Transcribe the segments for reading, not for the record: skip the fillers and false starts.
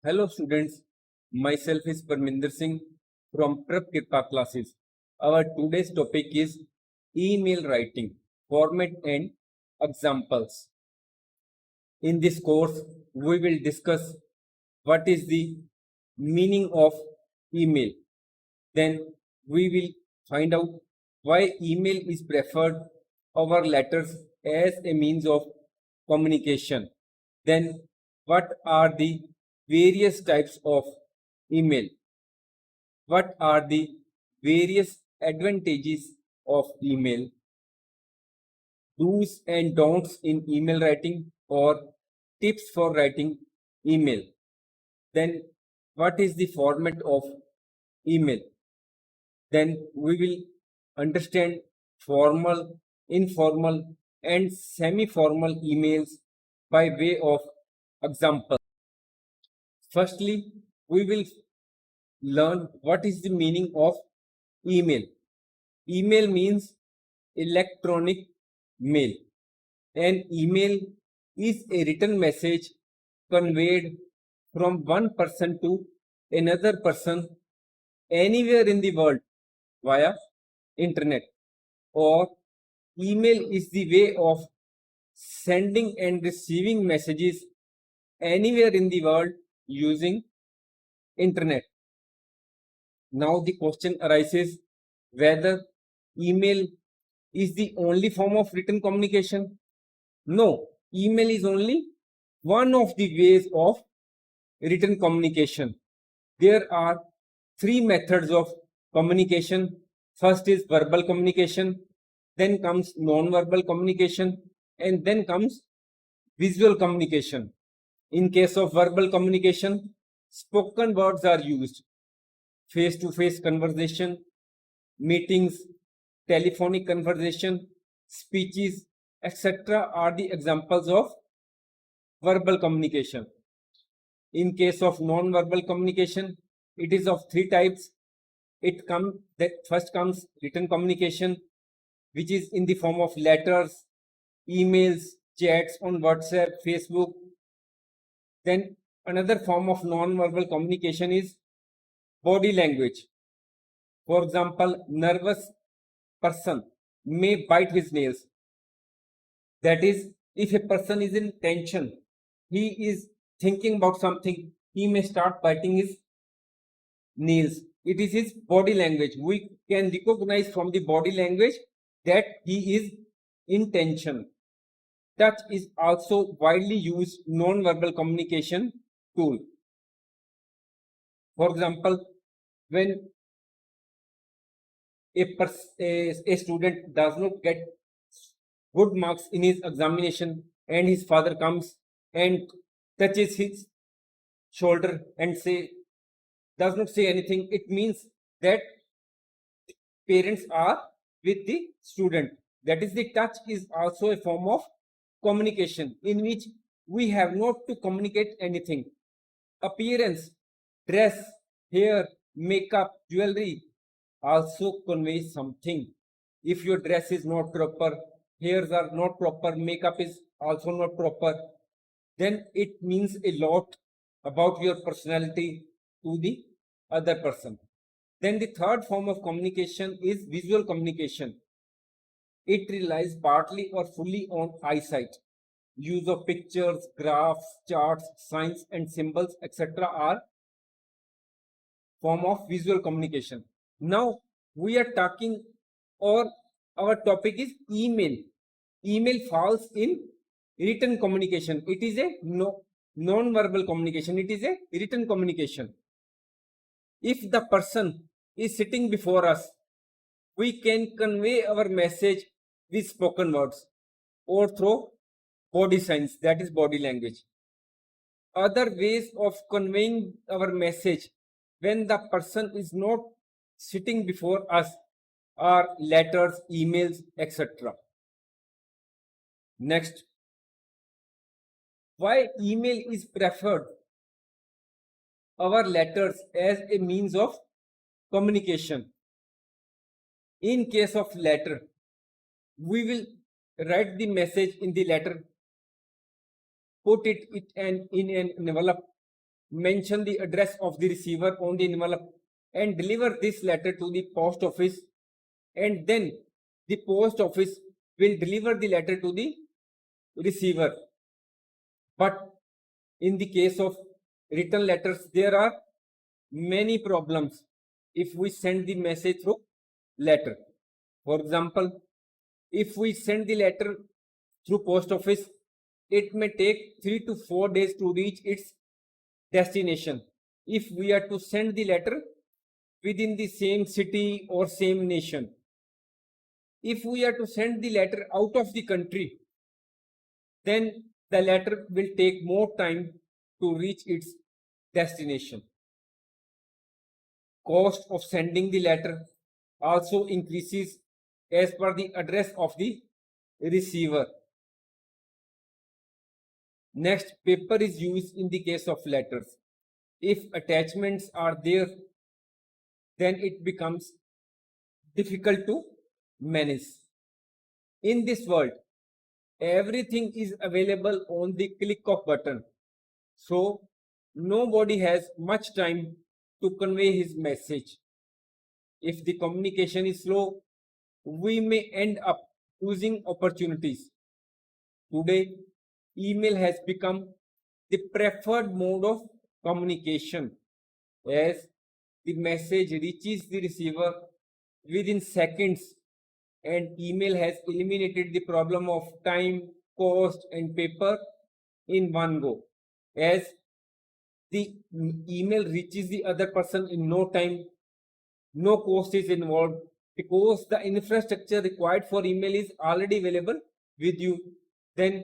Hello students, myself is Parminder Singh from Prep Kripa classes. Our today's topic is email writing, format and examples. In this course, we will discuss what is the meaning of email. Then we will find out why email is preferred over letters as a means of communication. Then what are the various types of email? What are the various advantages of email? Do's and don'ts in email writing or tips for writing email. Then what is the format of email? Then we will understand formal, informal and semi-formal emails by way of example. Firstly, we will learn what is the meaning of email. Email means electronic mail. An email is a written message conveyed from one person to another person anywhere in the world via internet, or email is the way of sending and receiving messages anywhere in the world using internet. Now the question arises whether email is the only form of written communication. No, email is only one of the ways of written communication. There are three methods of communication. First is verbal communication, then comes non-verbal communication, and then comes visual communication. In case of verbal communication, spoken words are used. Face-to-face conversation, meetings, telephonic conversation, speeches, etc. are the examples of verbal communication. In case of non-verbal communication, it is of three types. First comes written communication, which is in the form of letters, emails, chats on WhatsApp, Facebook. Then another form of non-verbal communication is body language. For example, nervous person may bite his nails. That is, if a person is in tension, he is thinking about something, he may start biting his nails. It is his body language. We can recognize from the body language that he is in tension. Touch is also widely used non-verbal communication tool. For example, when a student does not get good marks in his examination and his father comes and touches his shoulder and does not say anything, it means that parents are with the student. That is, the touch is also a form of communication in which we have not to communicate anything. Appearance, dress, hair, makeup, jewelry also conveys something. If your dress is not proper, hairs are not proper, makeup is also not proper, then it means a lot about your personality to the other person. Then the third form of communication is visual communication. It relies partly or fully on eyesight. Use of pictures, graphs, charts, signs and symbols, etc. are form of visual communication. Now we are talking, or our topic is email. Email falls in written communication. It is a non-verbal communication. It is a written communication. If the person is sitting before us, we can convey our message with spoken words or through body signs, that is body language. Other ways of conveying our message when the person is not sitting before us are letters, emails, etc. Next, why email is preferred over letters as a means of communication. In case of letter, we will write the message in the letter, put it in an envelope, mention the address of the receiver on the envelope and deliver this letter to the post office, and then the post office will deliver the letter to the receiver. But in the case of written letters, there are many problems if we send the message through letter. For example, if we send the letter through post office, it may take 3 to 4 days to reach its destination. If we are to send the letter within the same city or same nation, if we are to send the letter out of the country, then the letter will take more time to reach its destination. Cost of sending the letter also increases as per the address of the receiver. Next, paper is used in the case of letters. If attachments are there, then it becomes difficult to manage. In this world, everything is available on the click of button. So nobody has much time to convey his message. If the communication is slow, we may end up losing opportunities. Today, email has become the preferred mode of communication, as the message reaches the receiver within seconds, and email has eliminated the problem of time, cost, and paper in one go, as the email reaches the other person in no time, no cost is involved, because the infrastructure required for email is already available with you. Then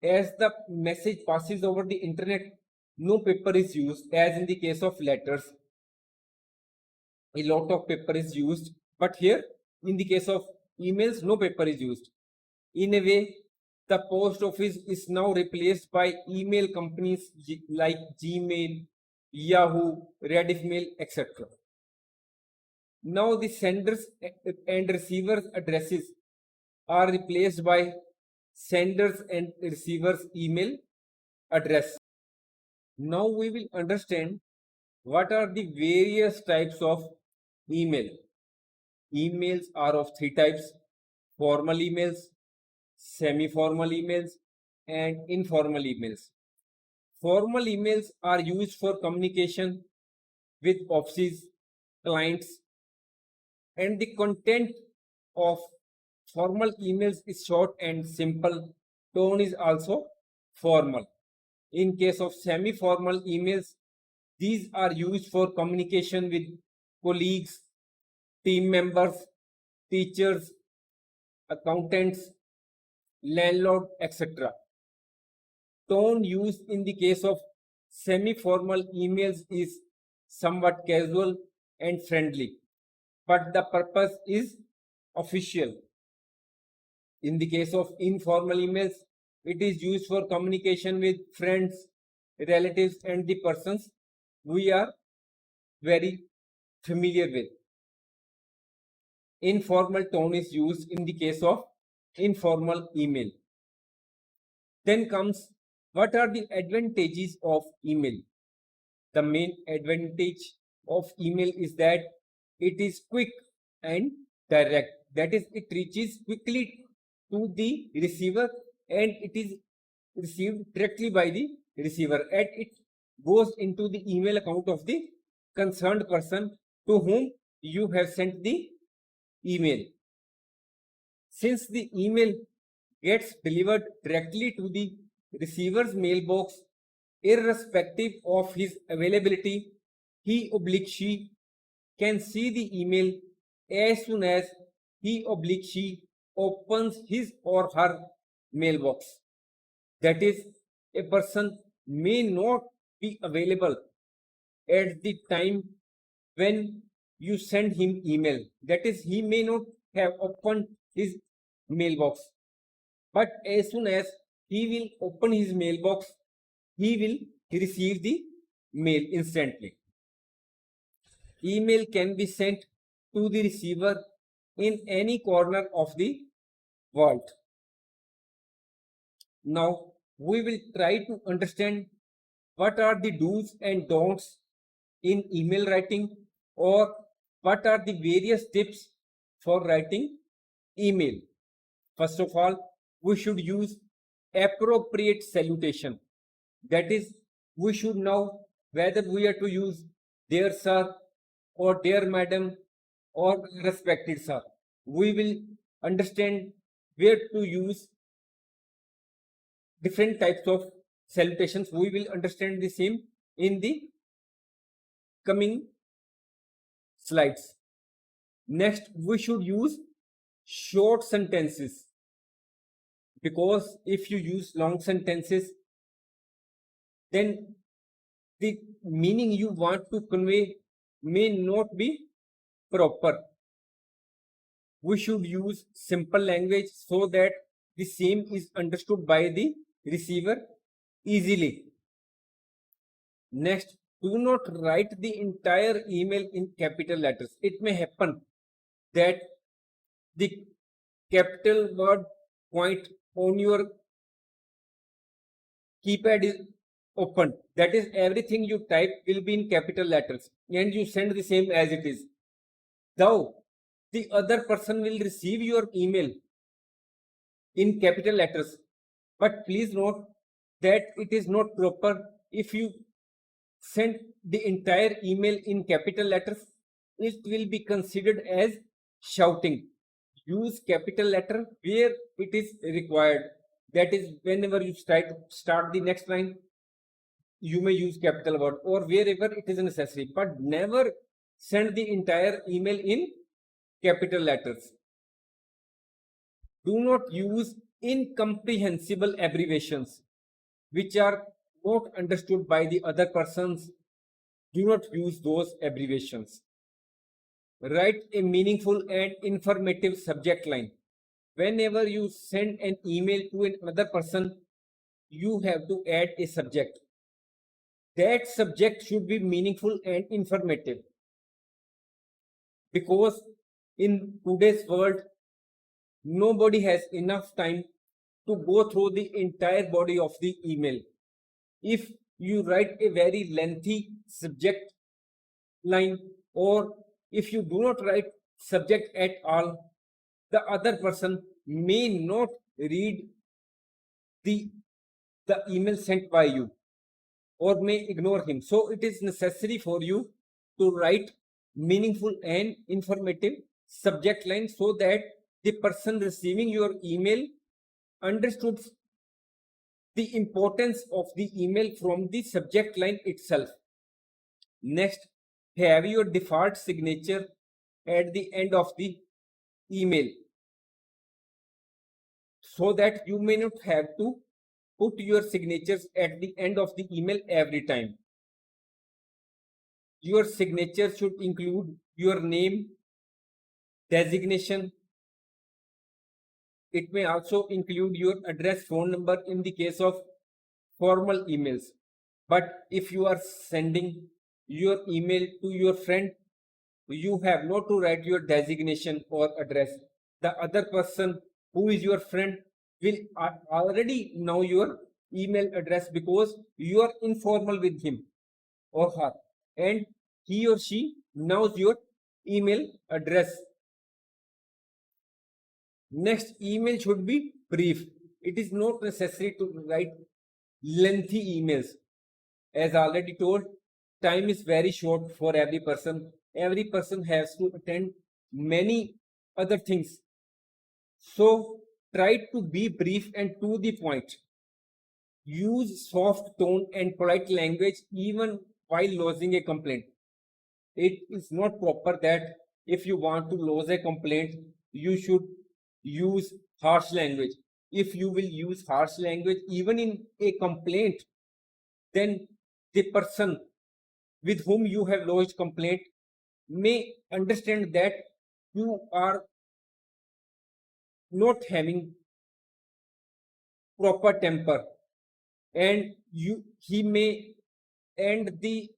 as the message passes over the internet, no paper is used, as in the case of letters a lot of paper is used, but here in the case of emails no paper is used. In a way, the post office is now replaced by email companies like Gmail, Yahoo, Rediffmail, etc. Now the senders and receivers addresses are replaced by senders and receivers email address. Now we will understand what are the various types of email. Emails are of three types: formal emails, semi-formal emails, and informal emails. Formal emails are used for communication with offices, clients, and the content of formal emails is short and simple. Tone is also formal. In case of semi-formal emails, these are used for communication with colleagues, team members, teachers, accountants, landlord, etc. Tone used in the case of semi-formal emails is somewhat casual and friendly, but the purpose is official. In the case of informal emails, it is used for communication with friends, relatives, and the persons we are very familiar with. Informal tone is used in the case of informal email. Then comes, what are the advantages of email? The main advantage of email is that it is quick and direct. That is, it reaches quickly to the receiver and it is received directly by the receiver, and it goes into the email account of the concerned person to whom you have sent the email. Since the email gets delivered directly to the receiver's mailbox, irrespective of his availability, he/she can see the email as soon as he/she opens his or her mailbox. That is, a person may not be available at the time when you send him email. That is, he may not have opened his mailbox, but as soon as he will open his mailbox, he will receive the mail instantly. Email can be sent to the receiver in any corner of the world. Now we will try to understand what are the do's and don'ts in email writing, or what are the various tips for writing email. First of all, we should use appropriate salutation. That is, we should know whether we are to use dear sir or dear madam or respected sir. We will understand where to use different types of salutations. We will understand the same in the coming slides. Next, we should use short sentences, because if you use long sentences, then the meaning you want to convey may not be proper. We should use simple language so that the same is understood by the receiver easily. Next, do not write the entire email in capital letters. It may happen that the capital word point on your keypad is open. That is, everything you type will be in capital letters and you send the same as it is. Though the other person will receive your email in capital letters, but please note that it is not proper. If you send the entire email in capital letters, it will be considered as shouting. Use capital letter where it is required. That is, whenever you start the next line, you may use capital word, or wherever it is necessary, but never send the entire email in capital letters. Do not use incomprehensible abbreviations which are not understood by the other persons. Do not use those abbreviations. Write a meaningful and informative subject line. Whenever you send an email to another person, you have to add a subject. That subject should be meaningful and informative, because in today's world, nobody has enough time to go through the entire body of the email. If you write a very lengthy subject line, or if you do not write subject at all, the other person may not read the email sent by you or may ignore him. So it is necessary for you to write meaningful and informative subject line so that the person receiving your email understood the importance of the email from the subject line itself. Next, have your default signature at the end of the email so that you may not have to put your signatures at the end of the email every time. Your signature should include your name, designation. It may also include your address, phone number in the case of formal emails. But if you are sending your email to your friend, you have not to write your designation or address. The other person who is your friend will already know your email address because you are informal with him or her, and he or she knows your email address. Next, email should be brief. It is not necessary to write lengthy emails. As already told, time is very short for every person. Every person has to attend many other things. So try to be brief and to the point. Use soft tone and polite language even while lodging a complaint. It is not proper that if you want to lodge a complaint, you should use harsh language. If you will use harsh language even in a complaint, then the person with whom you have lodged complaint may understand that you are not having proper temper, and he may, and the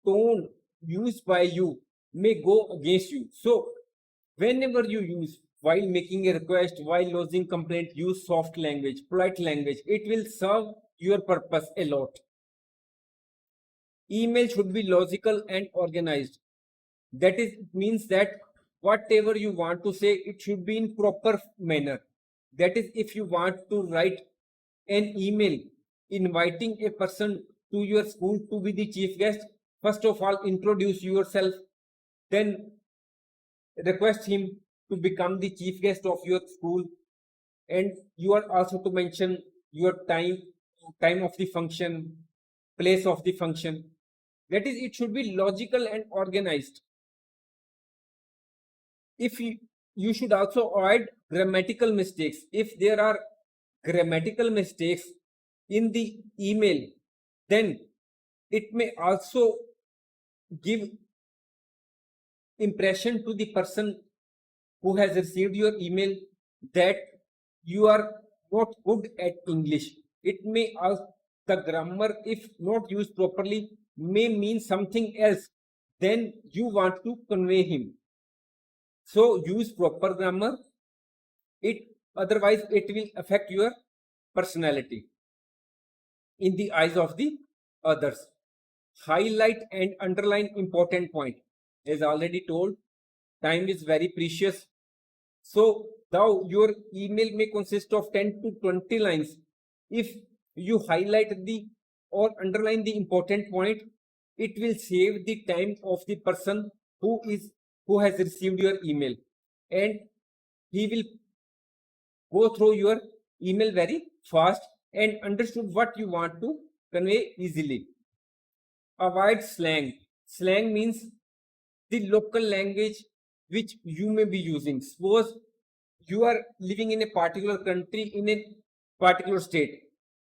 tone used by you may go against you. So whenever you use, while making a request, while lodging complaint, use soft language, polite language. It will serve your purpose a lot. email should be logical and organized. That is means that whatever you want to say, it should be in proper manner. That is, if you want to write an email inviting a person to your school to be the chief guest, first of all introduce yourself, then request him to become the chief guest of your school, and you are also to mention your time of the function, place of the function. That is, it should be logical and organized. If you should also avoid grammatical mistakes. If there are grammatical mistakes in the email, then it may also give impression to the person who has received your email that you are not good at English. It may also, the grammar, if not used properly, may mean something else than you want to convey him. So use proper grammar. Otherwise it will affect your personality in the eyes of the others. Highlight and underline important point. As already told, time is very precious. So now your email may consist of 10 to 20 lines. If you highlight the or underline the important point, it will save the time of the person who has received your email, and he will go through your email very fast and understood what you want to convey easily. Avoid slang. Slang means the local language which you may be using. Suppose you are living in a particular country, in a particular state,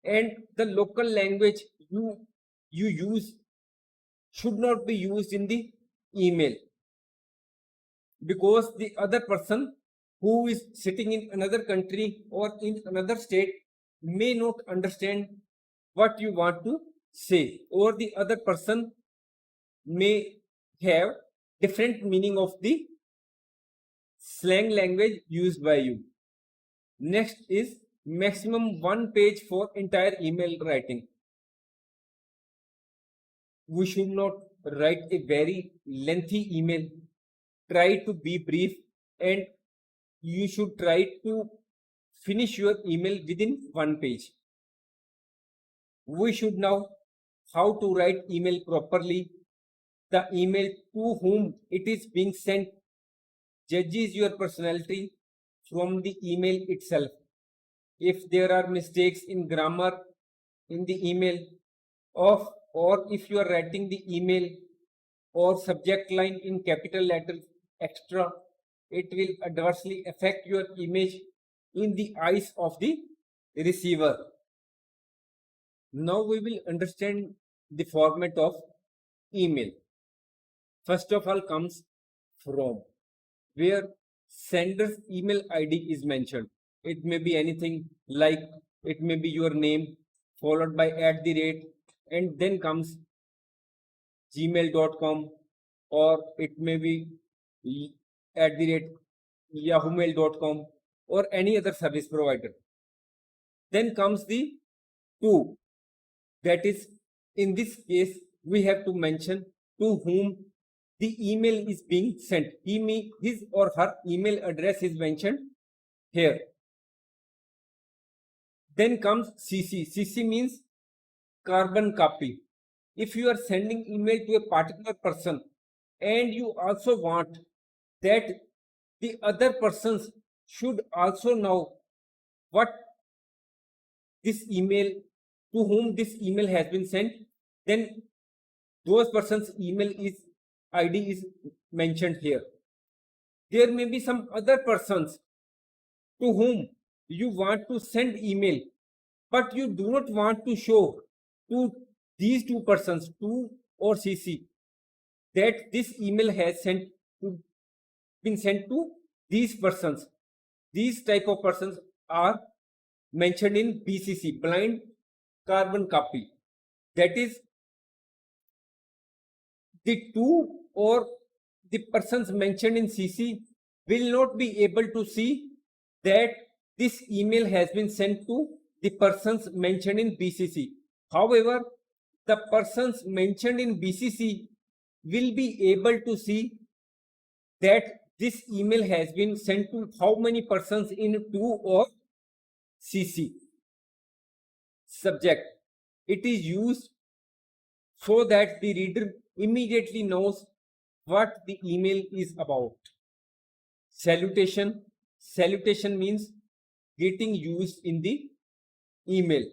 and the local language you use should not be used in the email, because the other person who is sitting in another country or in another state may not understand what you want to say, or the other person may have different meaning of the slang language used by you. Next is maximum 1 page for entire email writing. We should not write a very lengthy email. Try to be brief, and you should try to finish your email within 1 page. We should know how to write email properly. The email to whom it is being sent judges your personality from the email itself. If there are mistakes in grammar in the email or if you are writing the email or subject line in capital letters extra, it will adversely affect your image in the eyes of the receiver. Now we will understand the format of email. First of all comes from, where sender's email ID is mentioned. It may be anything, like it may be your name followed by @ and then comes gmail.com, or it may be @yahoomail.com or any other service provider. Then comes the to, that is, in this case we have to mention to whom the email is being sent. His or her email address is mentioned here. Then comes CC. CC means carbon copy. If you are sending email to a particular person and you also want that the other persons should also know what this email, to whom this email has been sent, then those persons' email ID is mentioned here. There may be some other persons to whom you want to send email, but you do not want to show to these two persons, to or CC, that this email has been sent to these persons. These type of persons are mentioned in BCC, blind carbon copy. That is, the two or the persons mentioned in CC will not be able to see that this email has been sent to the persons mentioned in BCC. However, the persons mentioned in BCC will be able to see that this email has been sent to how many persons in 2 or CC. Subject. It is used so that the reader immediately knows what the email is about. Salutation. Salutation means getting used in the email.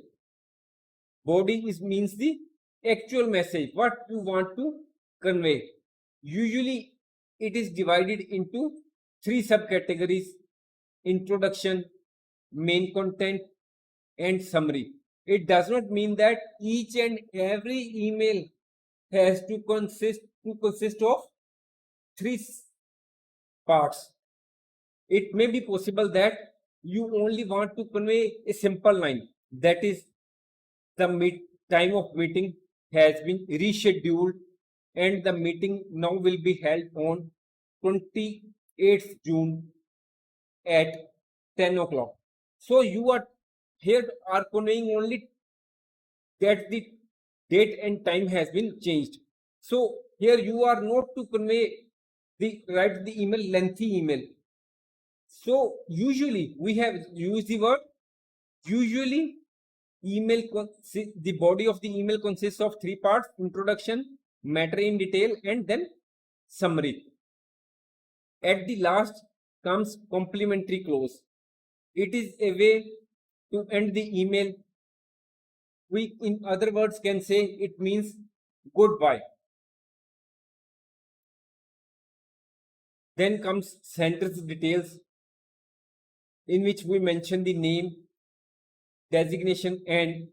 Body means the actual message, what you want to convey. Usually it is divided into 3 subcategories: introduction, main content, and summary. It does not mean that each and every email has to consist of 3 parts. It may be possible that you only want to convey a simple line, that is, the time of meeting has been rescheduled and the meeting now will be held on 28th June at 10 o'clock. So you are here are conveying only that the date and time has been changed. So here you are not to convey write the email lengthy email. So usually we have used the word usually. The body of the email consists of 3 parts: introduction, matter in detail, and then summary. At the last comes complimentary clause. It is a way to end the email. We, in other words, can say it means goodbye. Then comes sender's details, in which we mention the name, designation, and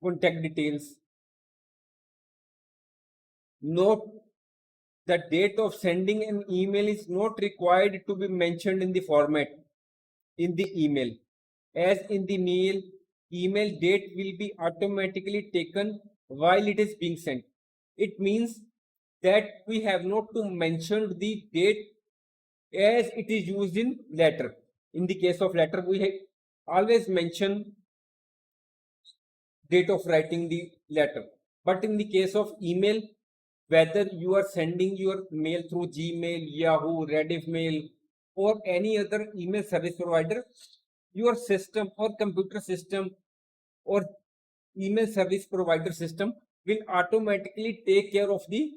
contact details. Note, the date of sending an email is not required to be mentioned in the format in the email. As in the mail, email date will be automatically taken while it is being sent. It means that we have not to mention the date as it is used in letter. In the case of letter, we always mention date of writing the letter. But in the case of email, whether you are sending your mail through Gmail, Yahoo, Rediff Mail, or any other email service provider, your system or computer system or email service provider system will automatically take care of the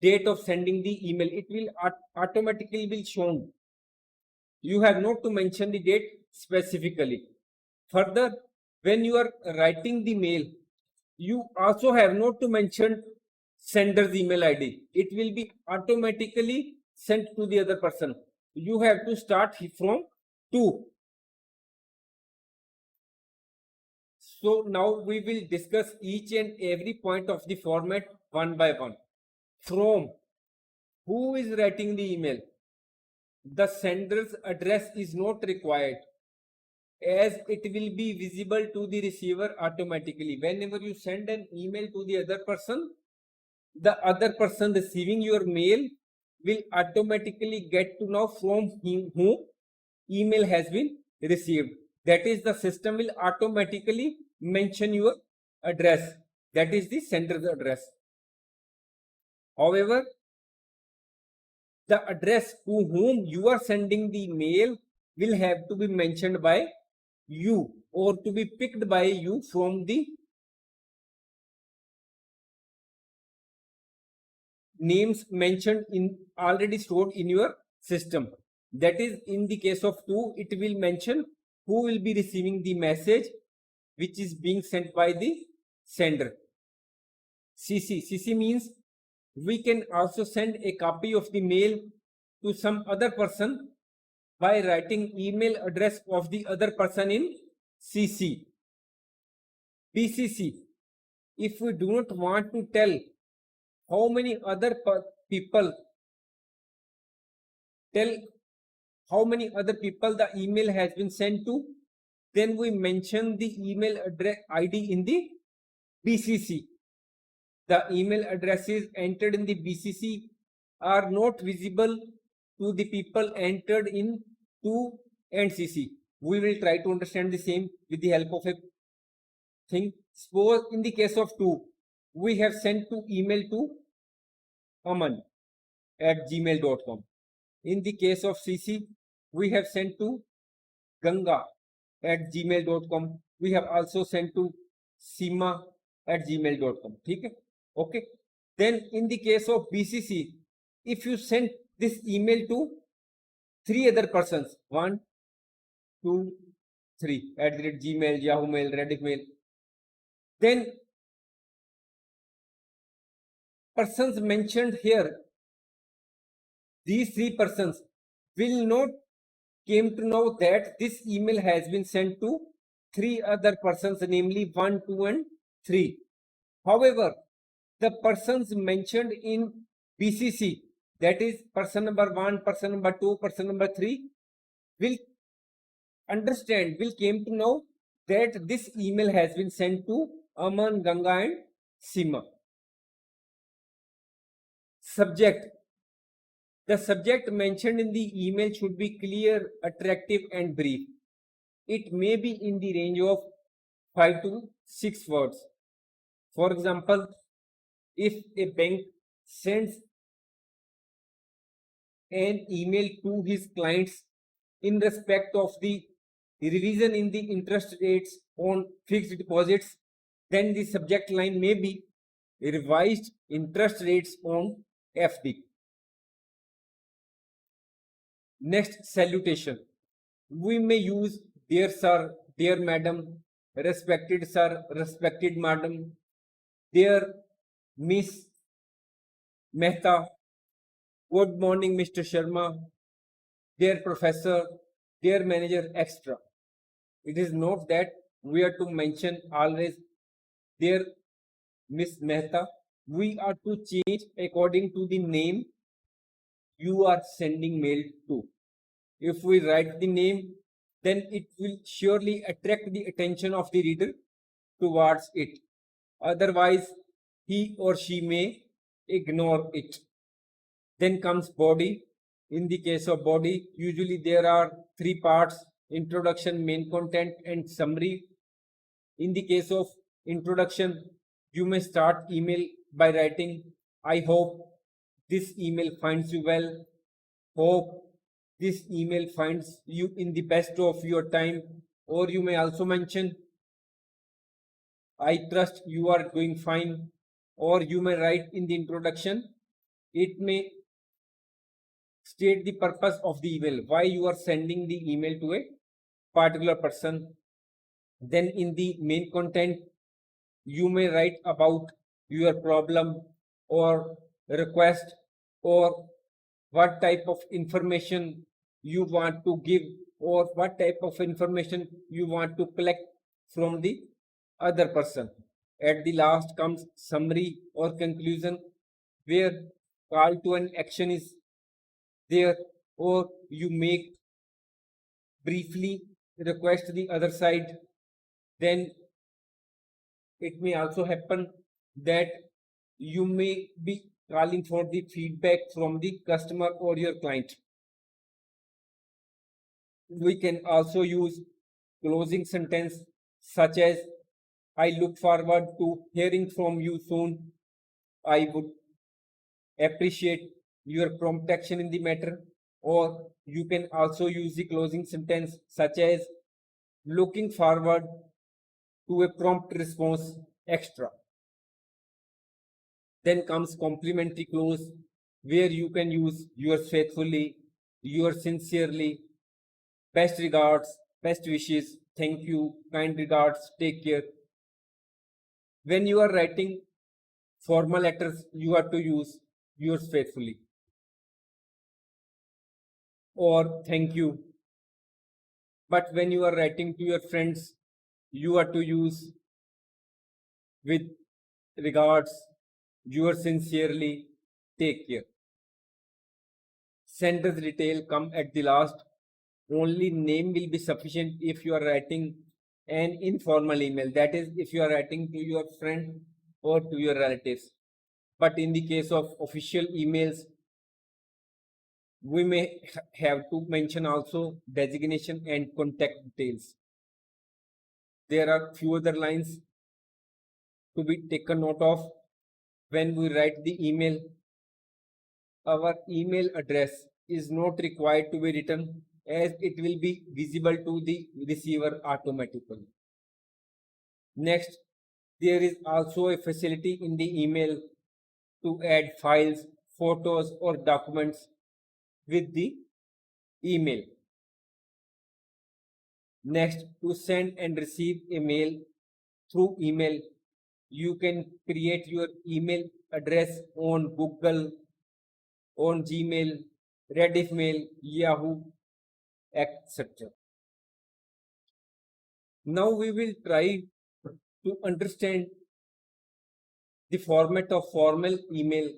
date of sending the email. It will automatically be shown. You have not to mention the date specifically. Further, when you are writing the mail, you also have not to mention sender's email ID. It will be automatically sent to the other person. You have to start from 2. So now we will discuss each and every point of the format one by one. From. Who is writing the email? The sender's address is not required, as it will be visible to the receiver automatically. Whenever you send an email to the other person receiving your mail will automatically get to know from whom email has been received. That is, the system will automatically mention your address. That is the sender's address. However, the address to whom you are sending the mail will have to be mentioned by you or to be picked by you from the names mentioned in already stored in your system. That is, in the case of 2, it will mention who will be receiving the message which is being sent by the sender. CC means we can also send a copy of the mail to some other person by writing email address of the other person in CC. BCC, if we do not want to tell how many other people the email has been sent to, then we mention the email address ID in the BCC. The email addresses entered in the BCC are not visible to the people entered in 2 and CC. We will try to understand the same with the help of a thing. Suppose in the case of 2, we have sent to email to aman@gmail.com. In the case of CC, we have sent to ganga@gmail.com. We have also sent to sima@gmail.com. ठीक है? Okay. Then in the case of BCC, if you send this email to 3 other persons, 1, 2, 3 @Gmail, Yahoo Mail, Rediff Mail, then persons mentioned here, these 3 persons will not came to know that this email has been sent to 3 other persons, namely 1, 2 and 3. However, the persons mentioned in BCC, that is person number 1, person number 2, person number 3, will came to know that this email has been sent to Aman, Ganga and Sima. Subject. The subject mentioned in the email should be clear, attractive and brief. It may be in the range of 5 to 6 words. For example, if a bank sends an email to his clients in respect of the revision in the interest rates on fixed deposits, then the subject line may be revised interest rates on FD. Next, salutation. We may use dear sir, dear madam, respected sir, respected madam, dear Miss Mehta, good morning Mr. Sharma, dear professor, dear manager, etc. It is not that we are to mention always dear Miss Mehta. We are to change according to the name you are sending mail to. If we write the name, then it will surely attract the attention of the reader towards it. Otherwise, he or she may ignore it. Then comes body. In the case of body, usually there are 3 parts: introduction, main content and summary. In the case of introduction, you may start email by writing, I hope this email finds you well. Hope this email finds you in the best of your time. Or you may also mention, I trust you are doing fine. Or you may write in the introduction, it may state the purpose of the email, why you are sending the email to a particular person. Then in the main content, you may write about your problem or request, or what type of information you want to give, or what type of information you want to collect from the other person. At the last comes summary or conclusion, where call to an action is there, or you make briefly request the other side. Then it may also happen that you may be calling for the feedback from the customer or your client. We can also use closing sentence such as, I look forward to hearing from you soon. I would appreciate your prompt action in the matter. Or you can also use the closing sentence such as, looking forward to a prompt response, extra. Then comes complimentary clause, where you can use yours faithfully, yours sincerely, best regards, best wishes, thank you, kind regards, take care. When you are writing formal letters, you have to use yours faithfully or thank you. But when you are writing to your friends, you have to use with regards, yours sincerely, take care. Sentence detail come at the last. Only name will be sufficient if you are writing an informal email, that is, if you are writing to your friend or to your relatives. But in the case of official emails, we may have to mention also designation and contact details. There are few other lines to be taken note of. when we write the email, our email address is not required to be written, as it will be visible to the receiver automatically. Next, there is also a facility in the email to add files, photos or documents with the email. Next, to send and receive a mail through email, you can create your email address on Google, on Gmail, Rediff Mail, Yahoo, etc. Now we will try to understand the format of formal email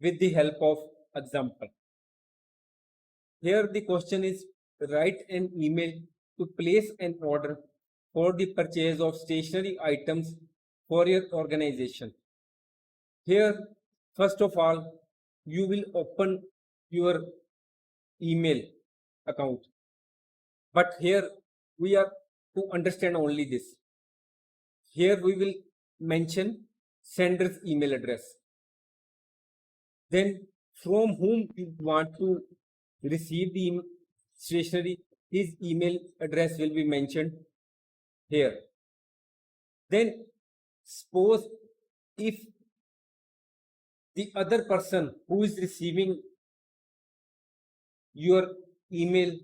with the help of example. Here the question is, write an email to place an order for the purchase of stationery items for your organization. Here, first of all, you will open your email account. But here we are to understand only this. Here we will mention sender's email address. Then from whom you want to receive the stationery, his email address will be mentioned here. Then suppose if the other person who is receiving your email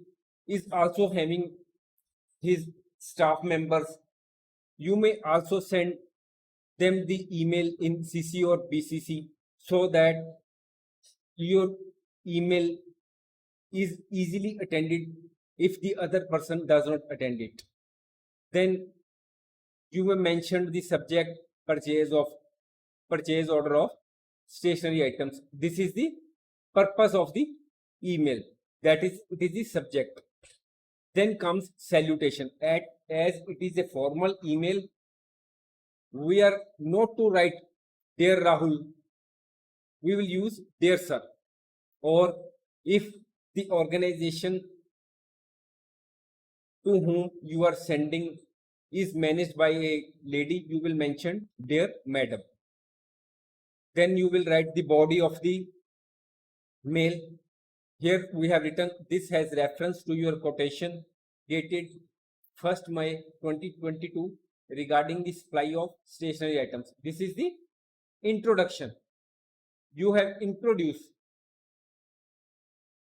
is also having his staff members, you may also send them the email in CC or BCC so that your email is easily attended if the other person does not attend it. Then you may mention the subject purchase order of stationery items. This is the purpose of the email, that is, it is the subject. Then comes salutation. As it is a formal email, we are not to write dear Rahul, we will use dear sir. Or if the organization to whom you are sending is managed by a lady, you will mention dear madam. Then you will write the body of the mail. Here we have written, this has reference to your quotation dated 1st May 2022 regarding the supply of stationery items. This is the introduction. You have introduced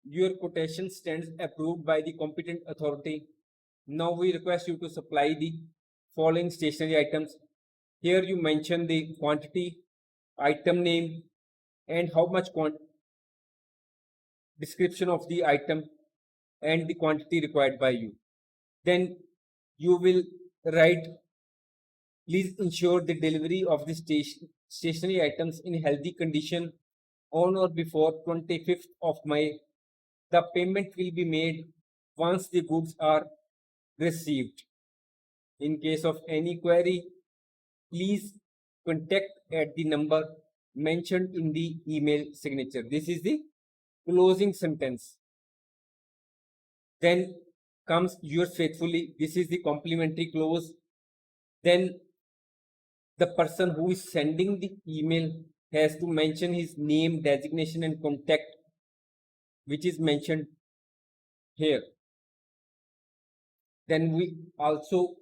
your quotation stands approved by the competent authority. Now we request you to supply the following stationery items. Here you mention the quantity, item name, and how much description of the item and the quantity required by you. Then you will write, please ensure the delivery of the stationery items in healthy condition on or before 25th of May. The payment will be made once the goods are received. In case of any query, please contact at the number mentioned in the email signature. This is the closing sentence. Then comes yours faithfully. This is the complimentary clause. Then the person who is sending the email has to mention his name, designation, and contact, which is mentioned here. Then we also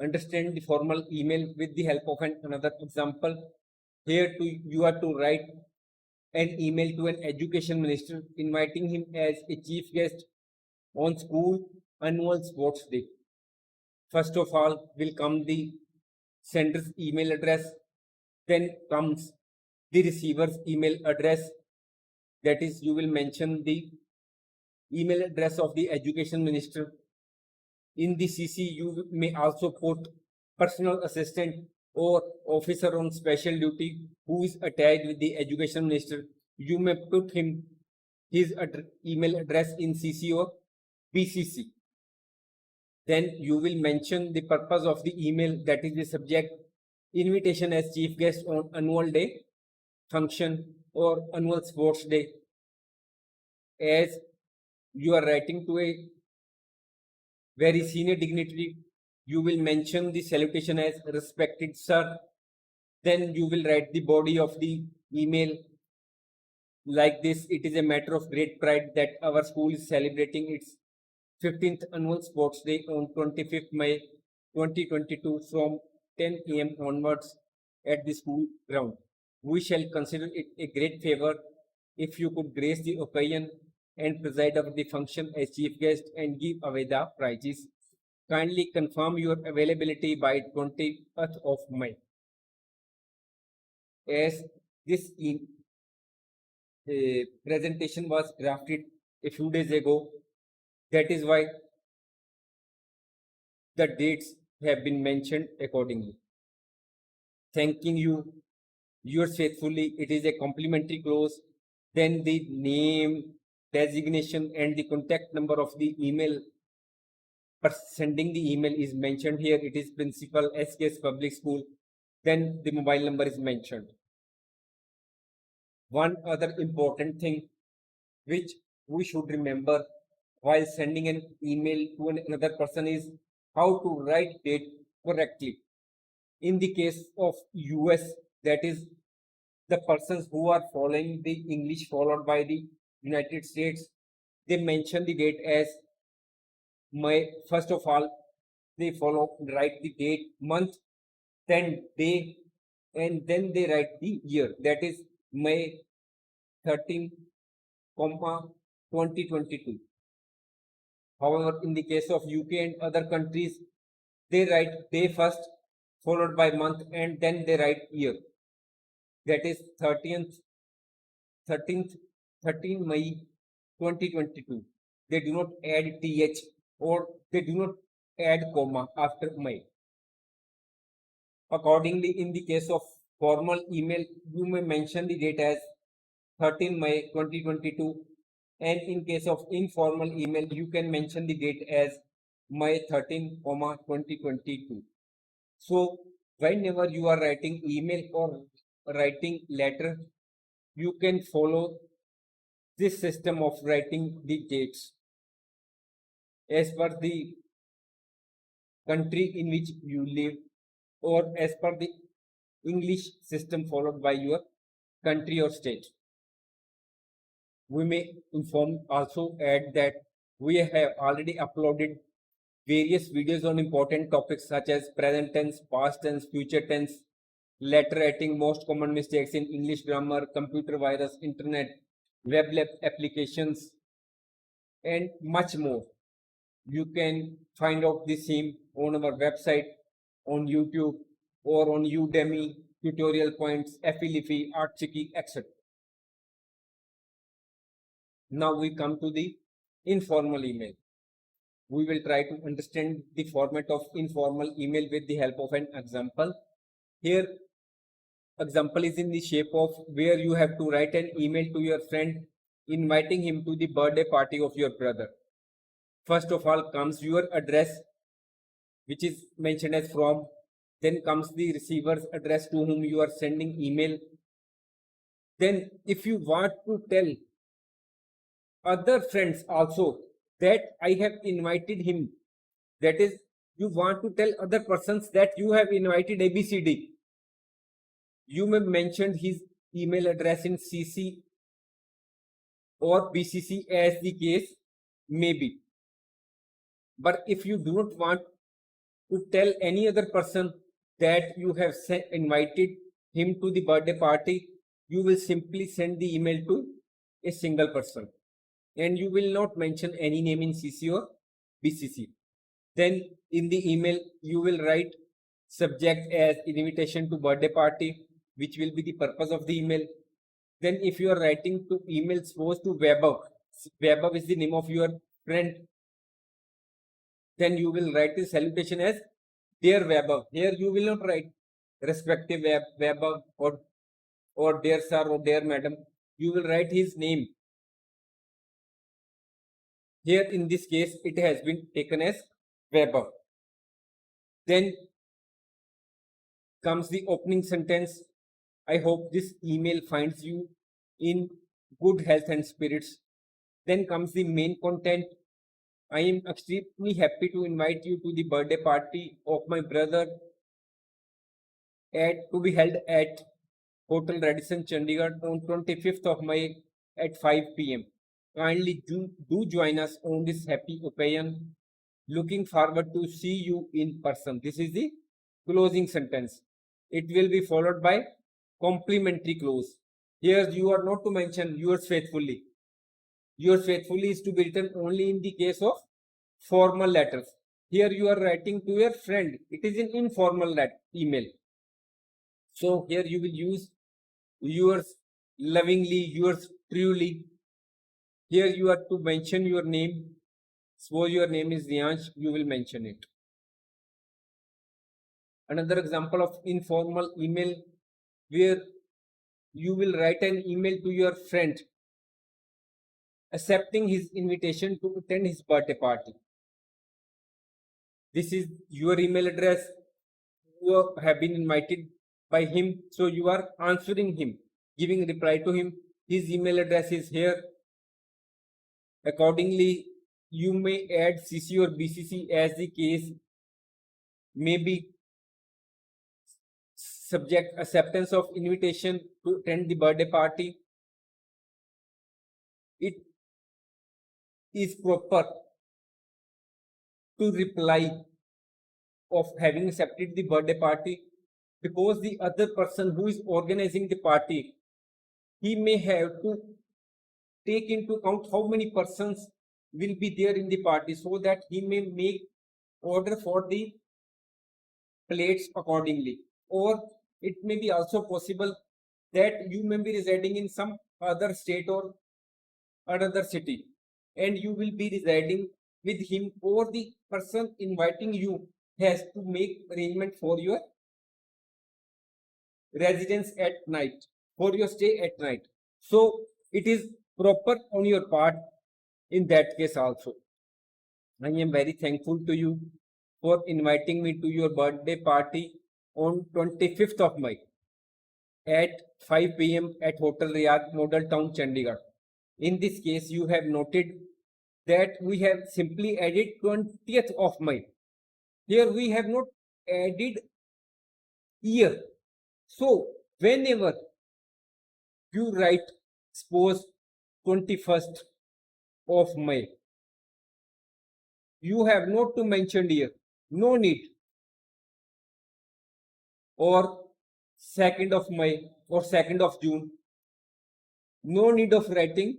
understand the formal email with the help of another example. Here you are to write an email to an education minister inviting him as a chief guest on school annual sports day. First of all will come the sender's email address, then comes the receiver's email address, that is, you will mention the email address of the education minister. In the CC you may also put personal assistant or officer on special duty who is attached with the education minister. You may put him his email address in CC or BCC. Then you will mention the purpose of the email, that is the subject, invitation as chief guest on annual day function or annual sports day. As you are writing to a very senior dignitary, you will mention the salutation as respected sir. Then you will write the body of the email like this. It is a matter of great pride that our school is celebrating its 15th annual sports day on 25th May 2022 from 10 a.m. onwards at the school ground. We shall consider it a great favor if you could grace the occasion and preside over the function as chief guest and give away the prizes. Kindly confirm your availability by 20th of May. As this presentation was drafted a few days ago, that is why the dates have been mentioned accordingly. Thanking you, yours faithfully. It is a complimentary clause. Then the name, designation, and the contact number of the email sending the email is mentioned here. It is Principal SKS Public School. Then the mobile number is mentioned. One other important thing which we should remember while sending an email to another person is how to write date correctly. In the case of US, that is the persons who are following the English followed by the United States, they mention the date as May. First of all, they write the date, month, then day, and then they write the year. That is May 13, 2022. However, in the case of UK and other countries, they write day first, followed by month, and then they write year. That is 13th, 13 May 2022. They do not add th or they do not add comma after May. Accordingly, in the case of formal email, you may mention the date as 13 May 2022, and in case of informal email, you can mention the date as May 13, 2022. So whenever you are writing email or writing letter, you can follow this system of writing the dates as per the country in which you live or as per the English system followed by your country or state. We may also add that we have already uploaded various videos on important topics such as present tense, past tense, future tense, letter writing, most common mistakes in English grammar, computer virus, internet, web applications, and much more. You can find out the same on our website, on YouTube, or on Udemy, tutorial points, Affiliate, Artchiki, etc. Now we come to the informal email. We will try to understand the format of informal email with the help of an example. Here, example is in the shape of where you have to write an email to your friend inviting him to the birthday party of your brother. First of all comes your address, which is mentioned as from. Then comes the receiver's address to whom you are sending email. Then if you want to tell other friends also that I have invited him, that is, you want to tell other persons that you have invited ABCD, you may mention his email address in CC or BCC as the case may be. But if you do not want to tell any other person that you have invited him to the birthday party, you will simply send the email to a single person and you will not mention any name in CC or BCC. Then in the email, you will write subject as invitation to birthday party, which will be the purpose of the email. Then if you are writing to email suppose to Weber is the name of your friend, then you will write the salutation as dear Weber. Here you will not write respective Weber or dear sir or dear madam. You will write his name. Here in this case, it has been taken as Weber. Then comes the opening sentence. I hope this email finds you in good health and spirits. Then comes the main content. I am extremely happy to invite you to the birthday party of my brother. to be held at Hotel Radisson, Chandigarh on 25th of May at 5 p.m. Kindly do join us on this happy occasion. Looking forward to see you in person. This is the closing sentence. It will be followed by complimentary close. Here you are not to mention yours faithfully. Yours faithfully is to be written only in the case of formal letters. Here you are writing to your friend. It is an informal email. So here you will use yours lovingly, yours truly. Here you are to mention your name. Suppose your name is Diansh, you will mention it. Another example of informal email where you will write an email to your friend accepting his invitation to attend his birthday party. This is your email address. You have been invited by him, so you are answering him, giving reply to him. His email address is here. Accordingly, you may add CC or BCC as the case may be. Subject acceptance of invitation to attend the birthday party. It is proper to reply of having accepted the birthday party because the other person who is organizing the party, he may have to take into account how many persons will be there in the party so that he may make order for the plates accordingly. Or it may be also possible that you may be residing in some other state or another city and you will be residing with him, or the person inviting you has to make arrangement for your residence at night, for your stay at night. So it is proper on your part in that case also. I am very thankful to you for inviting me to your birthday party on 25th of May at 5 p.m. at Hotel Riyadh, Model Town, Chandigarh. In this case, you have noted that we have simply added 20th of May. Here we have not added year. So whenever you write, suppose 21st of May, you have not to mention year, no need. Or 2nd of May or 2nd of June, no need of writing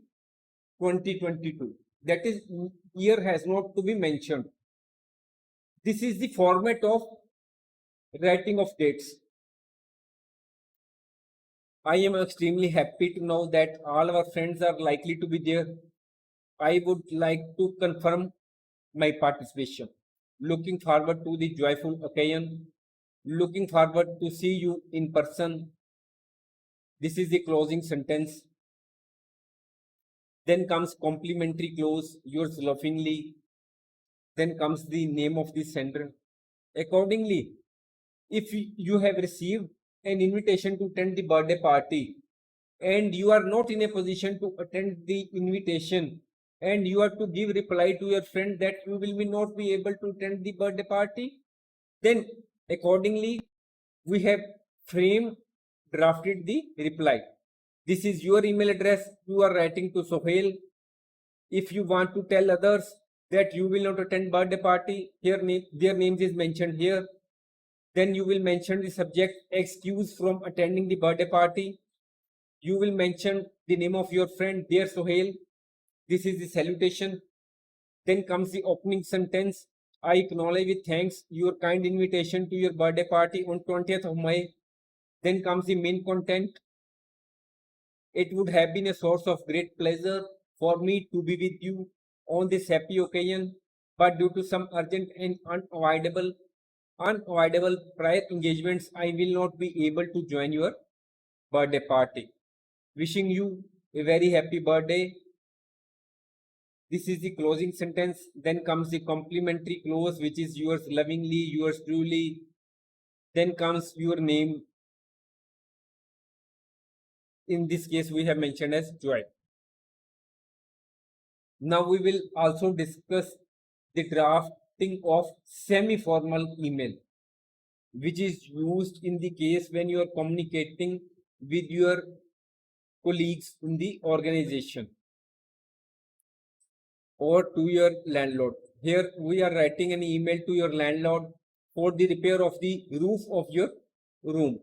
2022. That is, year has not to be mentioned. This is the format of writing of dates. I am extremely happy to know that all our friends are likely to be there. I would like to confirm my participation. Looking forward to the joyful occasion. Looking forward to see you in person. This is the closing sentence. Then comes complimentary close, yours lovingly. Then comes the name of the sender. Accordingly, if you have received an invitation to attend the birthday party and you are not in a position to attend the invitation and you are to give reply to your friend that you will not be able to attend the birthday party, then accordingly we have drafted the reply. This is your email address. You are writing to Sohail. If you want to tell others that you will not attend birthday party, here their names is mentioned here. Then you will mention the subject excuse from attending the birthday party. You will mention the name of your friend, dear Sohail. This is the salutation. Then comes the opening sentence. I acknowledge with thanks your kind invitation to your birthday party on 20th of May. Then comes the main content. It would have been a source of great pleasure for me to be with you on this happy occasion, but due to some urgent and unavoidable prior engagements, I will not be able to join your birthday party. Wishing you a very happy birthday. This is the closing sentence. Then comes the complimentary close, which is yours lovingly, yours truly. Then comes your name. In this case, we have mentioned as Joy. Now we will also discuss the drafting of semi-formal email. which is used in the case when you are communicating with your colleagues in the organization or to your landlord. Here we are writing an email to your landlord for the repair of the roof of your room.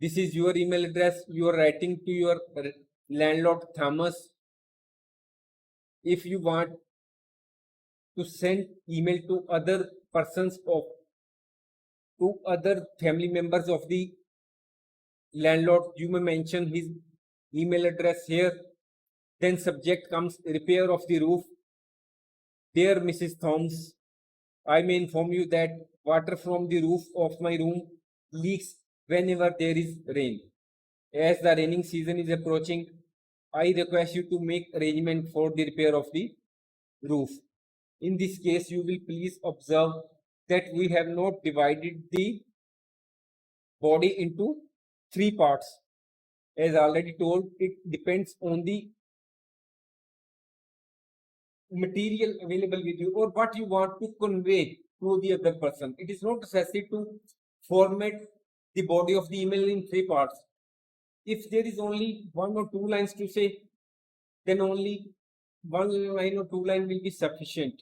This is your email address. You are writing to your landlord Thomas. If you want to send email to other persons of to other family members of the landlord, you may mention his email address here. Then subject comes repair of the roof. Dear Mrs. Thomas, I may inform you that water from the roof of my room leaks whenever there is rain. As the raining season is approaching, I request you to make arrangement for the repair of the roof. In this case, you will please observe that we have not divided the body into three parts. As already told, it depends on the material available with you or what you want to convey to the other person. It is not necessary to format the body of the email in three parts. If there is only one or two lines to say, then only one line or two line will be sufficient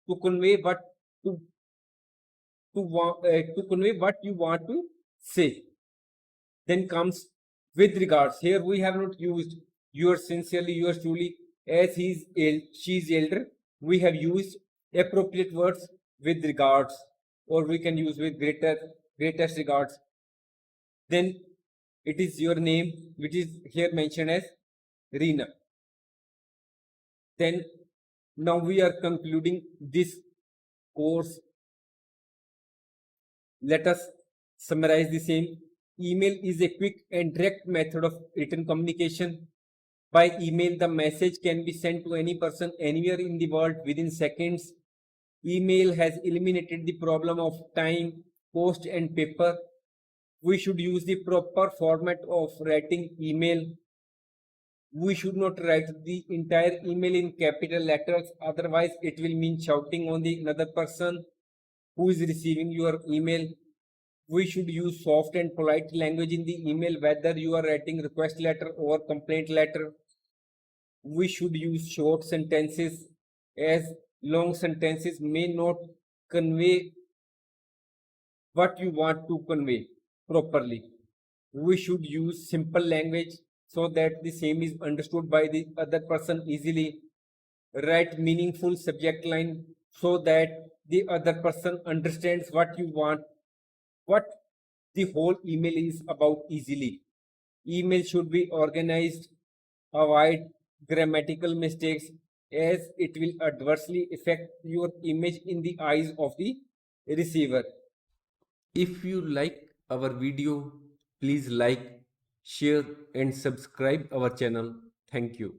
to convey what to convey what you want to say. Then comes with regards. Here we have not used yours sincerely, yours truly, as she is elder. We have used appropriate words with regards, or we can use with greatest regards. Then it is your name, which is here mentioned as Reena. Then now we are concluding this course. Let us summarize the same. Email is a quick and direct method of written communication. By email, the message can be sent to any person anywhere in the world within seconds. Email has eliminated the problem of time, post, and paper. We should use the proper format of writing email. We should not write the entire email in capital letters, otherwise it will mean shouting on the another person who is receiving your email. We should use soft and polite language in the email, whether you are writing request letter or complaint letter. We should use short sentences, as long sentences may not convey what you want to convey properly. We should use simple language so that the same is understood by the other person easily. Write meaningful subject line so that the other person understands what you want, what the whole email is about easily. Email should be organized. Avoid grammatical mistakes, as it will adversely affect your image in the eyes of the receiver. If you like our video, please like, share and subscribe our channel. Thank you.